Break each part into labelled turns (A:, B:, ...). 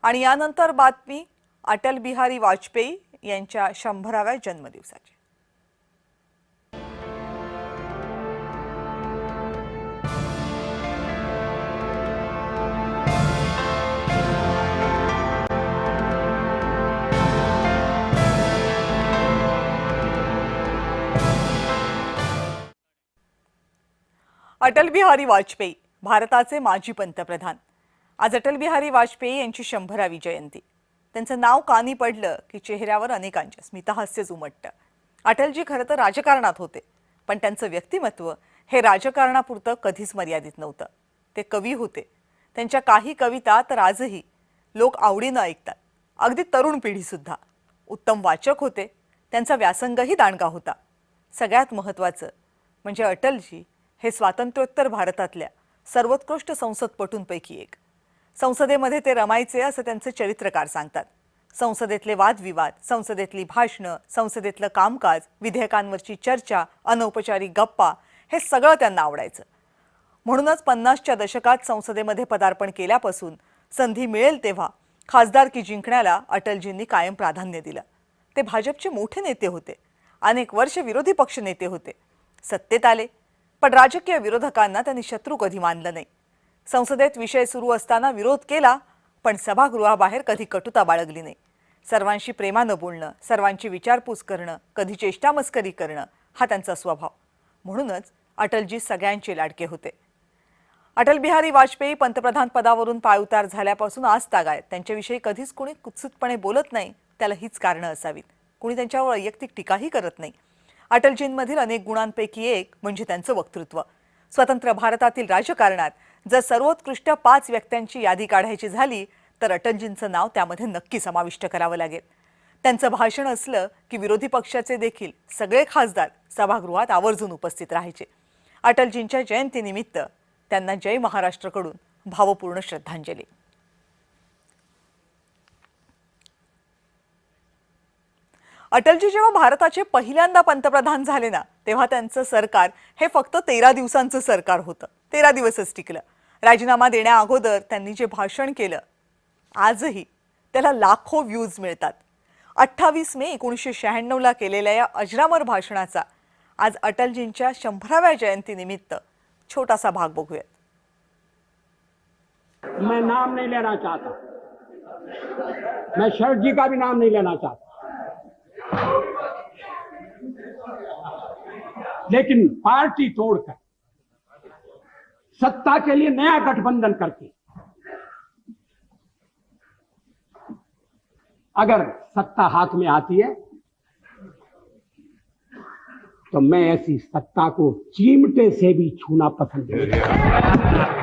A: आणि यानंतर बातमी अटल बिहारी वाजपेयी यांच्या 100व्या जन्मदिवसाची। अटल बिहारी वाजपेयी भारताचे माजी पंतप्रधान। आज अटल बिहारी वाजपेयी यांची 100वी जयंती। त्यांचं नाव कानी पडलं की चेहऱ्यावर अनेकांच्या स्मितहास्यच उमटतं। अटलजी खरं तर राजकारणात होते, पण त्यांचं व्यक्तिमत्व हे राजकारणापुरतं कधीच मर्यादित नव्हतं। ते कवी होते। त्यांच्या काही कविता तर आजही लोक आवडीनं ऐकतात, अगदी तरुण पिढी सुद्धा। उत्तम वाचक होते। त्यांचा व्यासंगही दांडगा होता। सगळ्यात महत्त्वाचं म्हणजे अटलजी हे स्वातंत्र्योत्तर भारतातल्या सर्वोत्कृष्ट संसदपटूंपैकी एक। संसदेमध्ये ते रमायचे असं त्यांचे चरित्रकार सांगतात। संसदेतले वादविवाद, संसदेतली भाषणं, संसदेतलं कामकाज, विधेयकांवरची चर्चा, अनौपचारिक गप्पा हे सगळं त्यांना आवडायचं। म्हणूनच 50च्या दशकात संसदेमध्ये पदार्पण केल्यापासून संधी मिळेल तेव्हा खासदारकी जिंकण्याला अटलजींनी कायम प्राधान्य दिलं। ते भाजपचे मोठे नेते होते। अनेक वर्ष विरोधी पक्ष नेते होते। सत्तेत आले, पण राजकीय विरोधकांना त्यांनी शत्रू कधी मानलं नाही। संसदेत विषय सुरू असताना विरोध केला, पण सभागृहाबाहेर कधी कटुता बाळगली नाही। सर्वांशी प्रेमानं बोलणं, सर्वांची विचारपूस करणं, कधी चेष्टामस्करी करणं हा त्यांचा स्वभाव। म्हणूनच अटलजी सगळ्यांचे लाडके होते। अटल बिहारी वाजपेयी पंतप्रधान पदावरून पायउतार झाल्यापासून आज तागायत त्यांच्याविषयी कधीच कोणी कुत्सितपणे बोलत नाही। त्याला हीच कारणं असावीत। कोणी त्यांच्यावर वैयक्तिक टीकाही करत नाही। अटलजींमधील अनेक गुणांपैकी एक म्हणजे त्यांचं वक्तृत्व। स्वतंत्र भारतातील राजकारणात जर सर्वोत्कृष्ट 5 व्यक्तींची यादी काढायची झाली तर अटलजींचं नाव त्यामध्ये नक्की समाविष्ट करावं लागेल। त्यांचं भाषण असलं की विरोधी पक्षाचे देखील सगळे खासदार सभागृहात आवर्जून उपस्थित राहायचे। अटलजींच्या जयंतीनिमित्त त्यांना जय महाराष्ट्रकडून भावपूर्ण श्रद्धांजली। अटलजी जेव्हा भारताचे पहिल्यांदा पंतप्रधान झाले ना, तेव्हा त्यांचं सरकार हे फक्त 13 दिवसांचं सरकार होतं। 13 दिवसच टिकलं। राजीनामा देण्याअगोदर त्यांनी जे भाषण केलं, आजही त्याला लाखो व्ह्यूज मिळतात। 28 मे 1996 ला केलेल्या या अजरामर भाषणाचा आज अटलजींच्या 100व्या जयंतीनिमित्त छोटासा भाग बघूयात।
B: मैं नाम नहीं लेना चाहता, मैं शरद जी का भी नाम नहीं लेना चाहता, लेकिन पार्टी तोड़कर सत्ता के लिए नया गठबंधन करके अगर सत्ता हाथ में आती है तो मैं ऐसी सत्ता को चिमटे से भी छूना पसंद नहीं करता।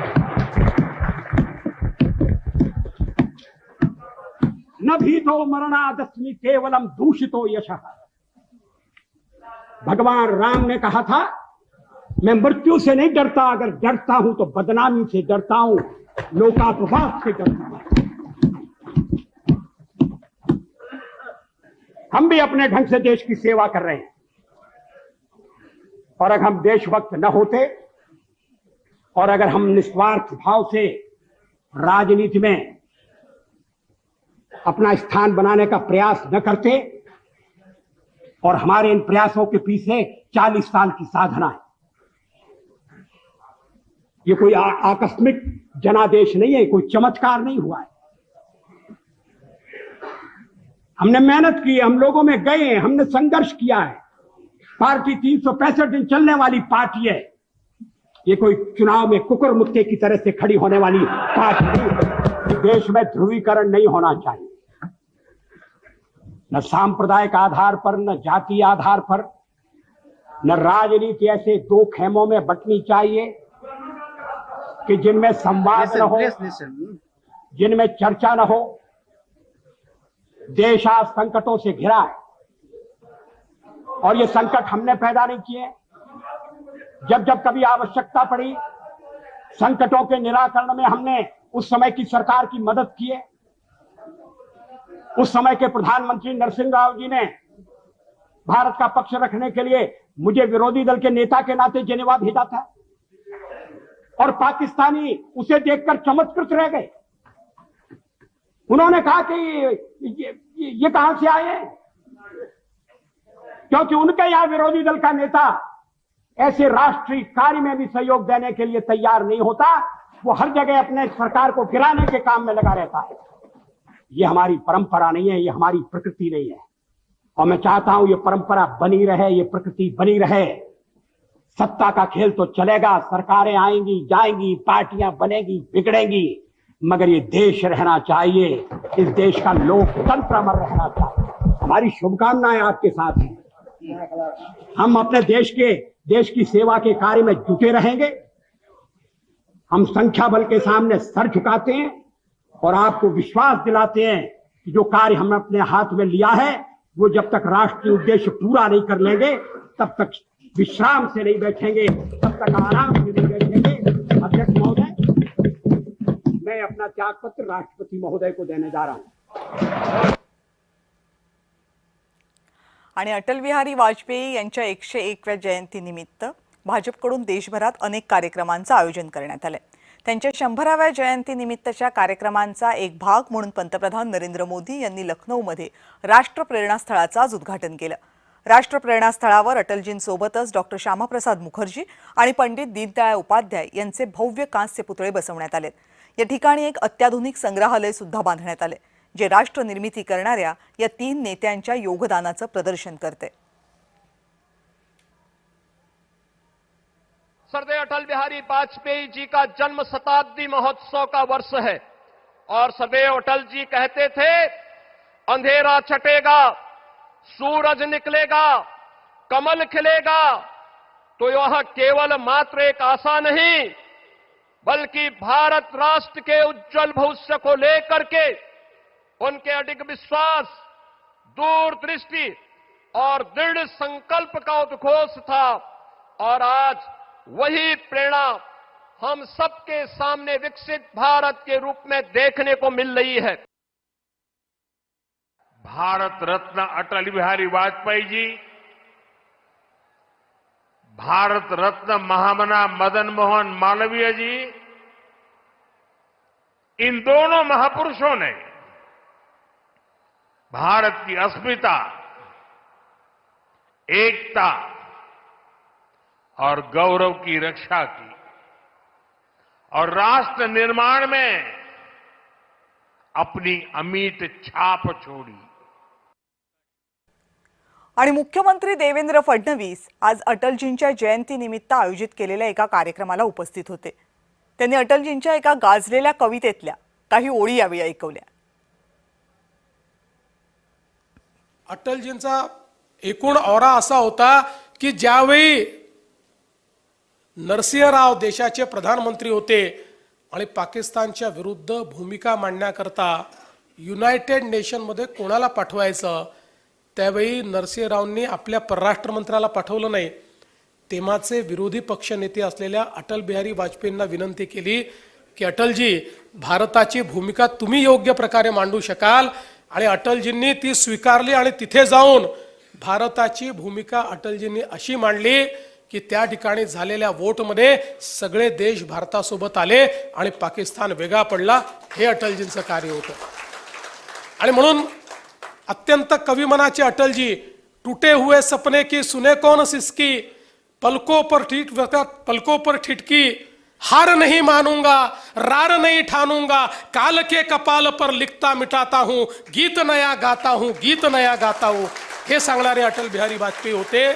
B: न भीतो मरणादस्मि केवलम दूषितो यशः। भगवान राम ने कहा था, मैं मृत्यु से नहीं डरता, अगर डरता हूं तो बदनामी से डरता हूं, लोकापवाद से डरता हूं। हम भी अपने ढंग से देश की सेवा कर रहे हैं, और अगर हम देशभक्त न होते और अगर हम निस्वार्थ भाव से राजनीति में अपना स्थान बनाने का प्रयास न करते, और हमारे इन प्रयासों के पीछे 40 साल की साधना है। ये कोई आकस्मिक जनादेश नहीं है, कोई चमत्कार नहीं हुआ है। हमने मेहनत की, हम लोगों में गए, हमने संघर्ष किया है। पार्टी 365 दिन चलने वाली पार्टी है। ये कोई चुनाव में कुकुर मुत्ते की तरह से खड़ी होने वाली पार्टी नहीं। देश में ध्रुवीकरण नहीं होना चाहिए, न सांप्रदायिक आधार पर, न जातीय आधार पर, न राजनीति ऐसे 2 खेमों में बंटनी चाहिए कि जिनमें संवाद न हो, जिनमें चर्चा न हो। देश आज संकटों से घिरा है, और ये संकट हमने पैदा नहीं किए। जब जब कभी आवश्यकता पड़ी, संकटों के निराकरण में हमने उस समय की सरकार की मदद की है। उस समय के प्रधानमंत्री नरसिंह राव जी ने भारत का पक्ष रखने के लिए मुझे विरोधी दल के नेता के नाते जेनेवा भेजा था, और पाकिस्तानी उसे देखकर चमत्कृत रह गए। उन्होंने कहा कि ये कहां से आए हैं, क्योंकि उनके यहां विरोधी दल का नेता ऐसे राष्ट्रीय कार्य में भी सहयोग देने के लिए तैयार नहीं होता। वो हर जगह अपने सरकार को गिराने के काम में लगा रहता है। ये हमारी परंपरा नहीं है, ये हमारी प्रकृति नहीं है, और मैं चाहता हूं ये परंपरा बनी रहे, ये प्रकृति बनी रहे। सत्ता का खेल तो चलेगा, सरकारें आएंगी जाएंगी, पार्टियां बनेगी बिगड़ेंगी, मगर ये देश रहना चाहिए, इस देश का लोकतंत्र अमर रहना चाहिए। हमारी शुभकामनाएं आपके साथ हैं। हम अपने देश की सेवा के कार्य में जुटे रहेंगे। हम संख्या बल के सामने सर झुकाते हैं और आपको विश्वास दिलाते हैं कि जो कार्य हमने अपने हाथ में लिया है वो जब तक राष्ट्रीय उद्देश्य पूरा नहीं कर लेंगे तब तक विश्राम से नहीं बैठेंगे, तब तक आराम से नहीं बैठेंगे। अध्यक्ष महोदय, मैं अपना त्याग पत्र राष्ट्रपति महोदय को देने जा रहा हूं।
A: आणि अटल बिहारी वाजपेयी यांच्या 101व्या जयंतीनिमित्त भाजपकडून देशभरात अनेक कार्यक्रमांचं आयोजन करण्यात आले। त्यांच्या 100व्या जयंतीनिमित्तच्या कार्यक्रमांचा एक भाग म्हणून पंतप्रधान नरेंद्र मोदी यांनी लखनौमध्ये राष्ट्रप्रेरणा स्थळाचं आज उद्घाटन केलं। राष्ट्रप्रेरणा स्थळावर अटलजींसोबतच डॉक्टर श्यामाप्रसाद मुखर्जी आणि पंडित दीनदयाळ उपाध्याय यांचे भव्य कांस्य पुतळे बसवण्यात आले। या ठिकाणी एक अत्याधुनिक संग्रहालय सुद्धा बांधण्यात आले, जे राष्ट्र निर्मिती करणाऱ्या या 3 नेत्यांच्या योगदानाचं प्रदर्शन करते।
C: सरदार अटल बिहारी वाजपेयी जी का जन्म शताब्दी महोत्सव का वर्ष है और सरदार अटल जी कहते थे, अंधेरा छटेगा, सूरज निकलेगा, कमल खिलेगा, तो यह केवल मात्र एक आशा नहीं बल्कि भारत राष्ट्र के उज्जवल भविष्य को लेकर के उनके अडिग विश्वास, दूरदृष्टि और दृढ़ संकल्प का उद्घोष था। और आज वही प्रेरणा हम सबके सामने विकसित भारत के रूप में देखने को मिल रही है।
D: भारत रत्न अटल बिहारी वाजपेयी जी, भारत रत्न महामना मदन मोहन मालवीय जी, इन दोनों महापुरुषों ने भारत की अस्मिता, एकता और गौरव की रक्षा की और राष्ट्र निर्माण में अपनी अमिट छाप छोड़ी।
A: आणि मुख्यमंत्री देवेंद्र फडणवीस आज अटलजींच्या जयंतीनिमित्त आयोजित केलेल्या एका कार्यक्रमाला उपस्थित होते। त्यांनी अटलजींच्या एका गाजलेल्या कवितेतल्या काही ओळी यावेळी ऐकवल्या।
E: अटलजींचा एकूण औरा असा होता की ज्यावेळी नरसिंहराव देशाचे प्रधानमंत्री होते आणि पाकिस्तानच्या विरुद्ध भूमिका मांडण्याकरता युनायटेड नेशनमध्ये कोणाला पाठवायचं, त्यावेळी नरसिंहरावांनी आपल्या परराष्ट्र मंत्र्याला पाठवलं नाही। तेव्हाचे विरोधी पक्षनेते असलेल्या अटल बिहारी वाजपेयींना विनंती केली की अटलजी, भारताची भूमिका तुम्ही योग्य प्रकारे मांडू शकाल, आणि अटलजींनी ती स्वीकारली आणि तिथे जाऊन भारताची भूमिका अटलजींनी अशी मांडली की त्या ठिकाणी झालेल्या वोटमध्ये सगळे देश भारतासोबत आले आणि पाकिस्तान वेगळा पडला। हे अटलजींचं कार्य होतं। आणि म्हणून अत्यंत कविमनाचे अटलजी, टूटे हुए सपने की सुने कौन सिसकी, पलकों पर ठिठकी, हार नहीं मानूंगा, रार नहीं ठानूंगा, काल के कपाल पर लिखता मिटाता हूं, गीत नया गाता हूं, गीत नया गाता हूं, हे सांगणारे अटल बिहारी वाजपेयी होते।